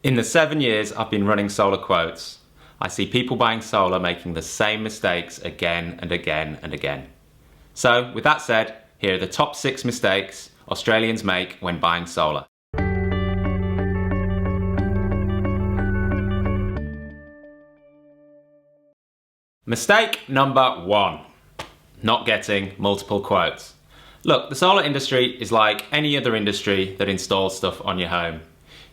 In the 7 years I've been running solar quotes, I see people buying solar making the same mistakes again and again and again. So with that said, here are the top 6 mistakes Australians make when buying solar. Mistake number 1, not getting multiple quotes. Look, the solar industry is like any other industry that installs stuff on your home.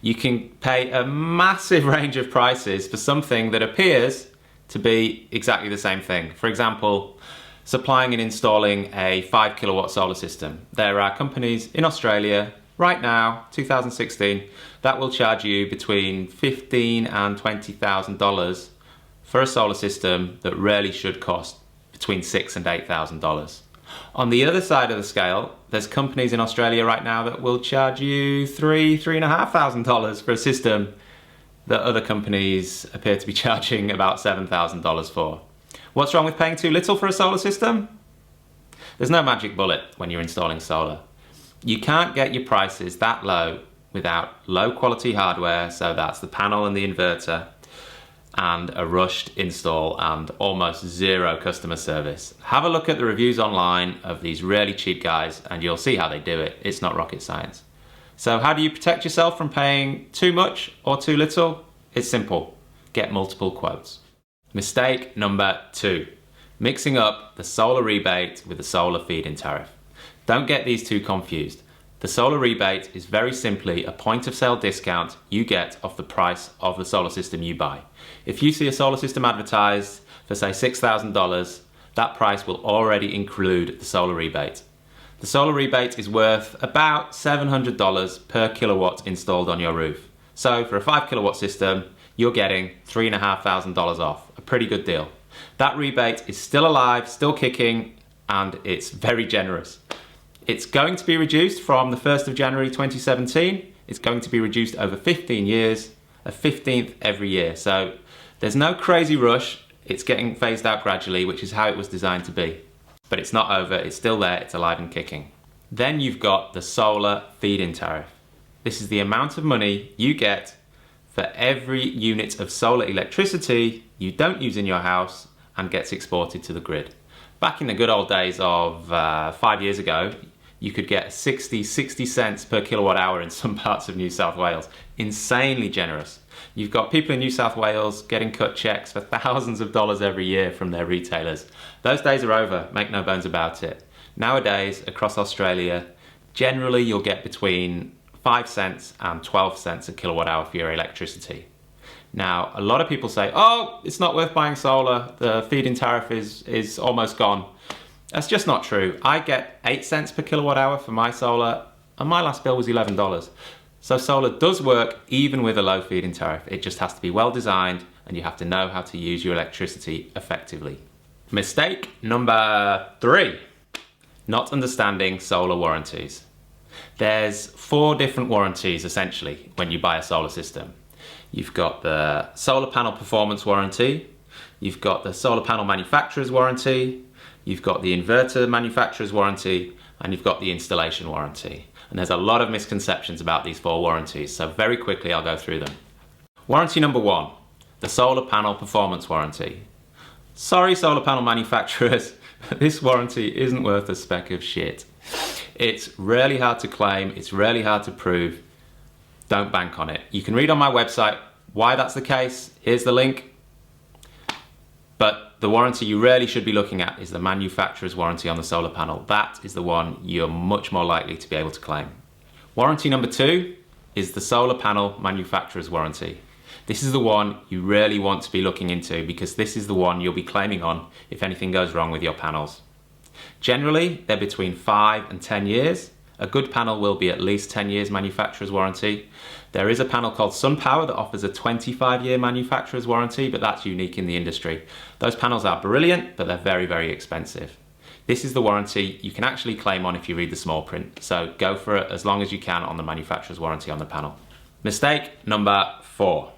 You can pay a massive range of prices for something that appears to be exactly the same thing. For example, supplying and installing a 5 kilowatt solar system. There are companies in Australia right now, 2016, that will charge you between $15,000 and $20,000 for a solar system that really should cost between $6,000 and $8,000. On the other side of the scale, there's companies in Australia right now that will charge you $3,500 for a system that other companies appear to be charging about $7,000 for. What's wrong with paying too little for a solar system? There's no magic bullet when you're installing solar. You can't get your prices that low without low quality hardware, so that's the panel and the inverter, and a rushed install and almost zero customer service. Have a look at the reviews online of these really cheap guys and you'll see how they do it. It's not rocket science. So how do you protect yourself from paying too much or too little? It's simple. Get multiple quotes. Mistake number 2, mixing up the solar rebate with the solar feed-in tariff. Don't get these two confused. The solar rebate is very simply a point of sale discount you get off the price of the solar system you buy. If you see a solar system advertised for say $6,000, that price will already include the solar rebate. The solar rebate is worth about $700 per kilowatt installed on your roof. So for a 5 kilowatt system, you're getting $3,500 off, a pretty good deal. That rebate is still alive, still kicking, and it's very generous. It's going to be reduced from the 1st of January 2017. It's going to be reduced over 15 years, a 15th every year. So there's no crazy rush. It's getting phased out gradually, which is how it was designed to be. But it's not over, it's still there, it's alive and kicking. Then you've got the solar feed-in tariff. This is the amount of money you get for every unit of solar electricity you don't use in your house and gets exported to the grid. Back in the good old days of 5 years ago, you could get 60 cents per kilowatt hour in some parts of New South Wales. Insanely generous. You've got people in New South Wales getting cut checks for thousands of dollars every year from their retailers. Those days are over, make no bones about it. Nowadays, across Australia, generally you'll get between 5 cents and 12 cents a kilowatt hour for your electricity. Now, a lot of people say, oh, it's not worth buying solar, the feed-in tariff is almost gone. That's just not true. I get 8 cents per kilowatt hour for my solar, and my last bill was $11. So solar does work even with a low feed-in tariff. It just has to be well designed, and you have to know how to use your electricity effectively. Mistake number 3, not understanding solar warranties. There's 4 different warranties essentially when you buy a solar system. You've got the solar panel performance warranty, you've got the solar panel manufacturer's warranty, you've got the inverter manufacturer's warranty, and you've got the installation warranty. And there's a lot of misconceptions about these 4 warranties, so very quickly I'll go through them. Warranty number 1, the solar panel performance warranty. Sorry solar panel manufacturers, but this warranty isn't worth a speck of shit. It's really hard to claim, it's really hard to prove. Don't bank on it. You can read on my website why that's the case. Here's the link. But the warranty you really should be looking at is the manufacturer's warranty on the solar panel. That is the one you're much more likely to be able to claim. Warranty number 2 is the solar panel manufacturer's warranty. This is the one you really want to be looking into because this is the one you'll be claiming on if anything goes wrong with your panels. Generally, they're between 5 and 10 years. A good panel will be at least 10 years manufacturer's warranty. There is a panel called SunPower that offers a 25-year manufacturer's warranty, but that's unique in the industry. Those panels are brilliant, but they're very, very expensive. This is the warranty you can actually claim on if you read the small print, so go for it as long as you can on the manufacturer's warranty on the panel. Mistake number 4.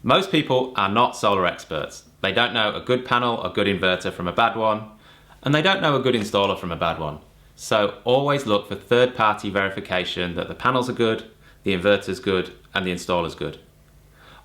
Most people are not solar experts. They don't know a good panel or good inverter from a bad one, and they don't know a good installer from a bad one. So always look for third-party verification that the panels are good, the inverter's good, and the installer's good.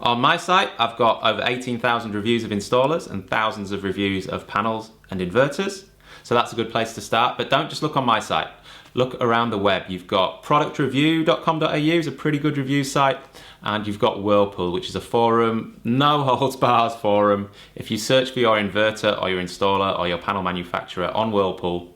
On my site, I've got over 18,000 reviews of installers and thousands of reviews of panels and inverters. So that's a good place to start, but don't just look on my site. Look around the web. You've got productreview.com.au is a pretty good review site, and you've got Whirlpool, which is a forum, no holds bars forum. If you search for your inverter or your installer or your panel manufacturer on Whirlpool,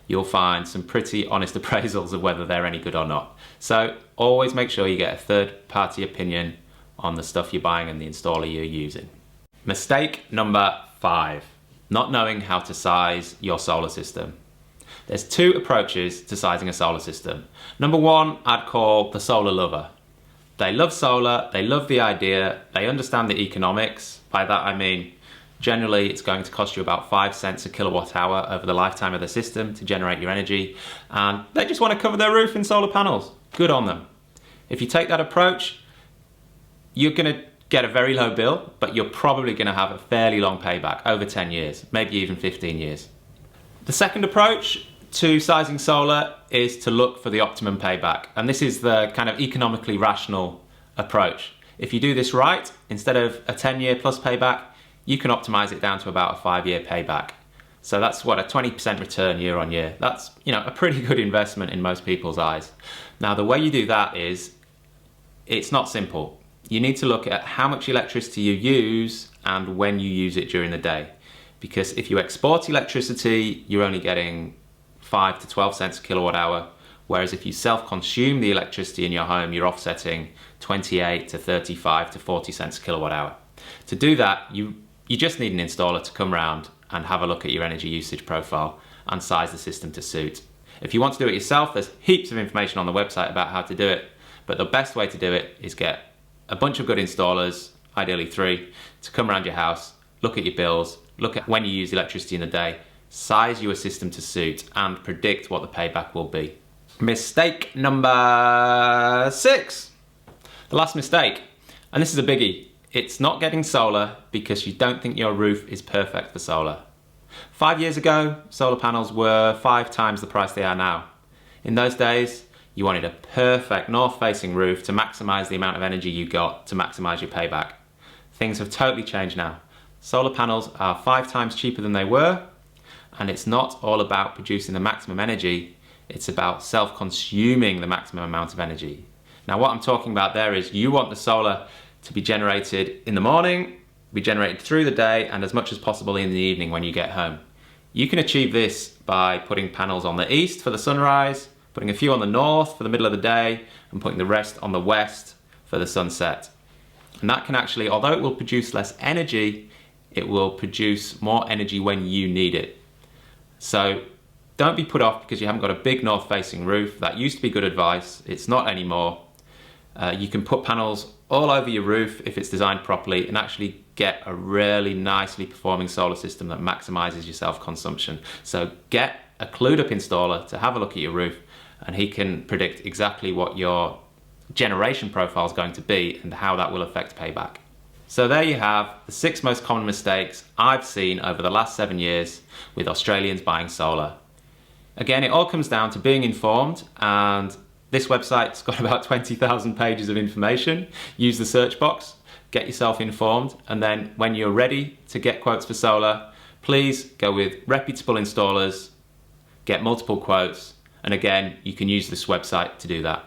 you'll find some pretty honest appraisals of whether they're any good or not. So always make sure you get a third-party opinion on the stuff you're buying and the installer you're using. Mistake number 5, not knowing how to size your solar system. There's 2 approaches to sizing a solar system. Number 1, I'd call the solar lover. They love solar, they love the idea, they understand the economics. By that I mean, generally it's going to cost you about 5 cents a kilowatt hour over the lifetime of the system to generate your energy, and they just want to cover their roof in solar panels. Good on them. If you take that approach, you're going to get a very low bill, but you're probably going to have a fairly long payback, over 10 years, maybe even 15 years. The second approach to sizing solar is to look for the optimum payback, and this is the kind of economically rational approach. If you do this right, instead of a 10-year plus payback, you can optimize it down to about a 5-year payback. So that's what, a 20% return year on year. That's, a pretty good investment in most people's eyes. Now, the way you do that is, it's not simple. You need to look at how much electricity you use and when you use it during the day. Because if you export electricity, you're only getting 5 to 12 cents a kilowatt hour, whereas if you self-consume the electricity in your home, you're offsetting 28 to 35 to 40 cents a kilowatt hour. To do that, you just need an installer to come around and have a look at your energy usage profile and size the system to suit. If you want to do it yourself, there's heaps of information on the website about how to do it, but the best way to do it is get a bunch of good installers, ideally 3, to come around your house, look at your bills, look at when you use electricity in the day, size your system to suit, and predict what the payback will be. Mistake number 6. The last mistake, and this is a biggie. It's not getting solar because you don't think your roof is perfect for solar. 5 years ago, solar panels were 5 times the price they are now. In those days, you wanted a perfect north-facing roof to maximize the amount of energy you got to maximize your payback. Things have totally changed now. Solar panels are 5 times cheaper than they were, and it's not all about producing the maximum energy, it's about self-consuming the maximum amount of energy. Now what I'm talking about there is you want the solar to be generated in the morning, be generated through the day, and as much as possible in the evening when you get home. You can achieve this by putting panels on the east for the sunrise, putting a few on the north for the middle of the day, and putting the rest on the west for the sunset. And that can actually, although it will produce less energy, it will produce more energy when you need it. So don't be put off because you haven't got a big north-facing roof. That used to be good advice, it's not anymore. You can put panels all over your roof if it's designed properly and actually get a really nicely performing solar system that maximizes your self-consumption. So get a clued up installer to have a look at your roof, and he can predict exactly what your generation profile is going to be and how that will affect payback. So there you have the 6 most common mistakes I've seen over the last 7 years with Australians buying solar. Again, it all comes down to being informed, and this website's got about 20,000 pages of information. Use the search box, get yourself informed, and then when you're ready to get quotes for solar, please go with reputable installers, get multiple quotes, and again, you can use this website to do that.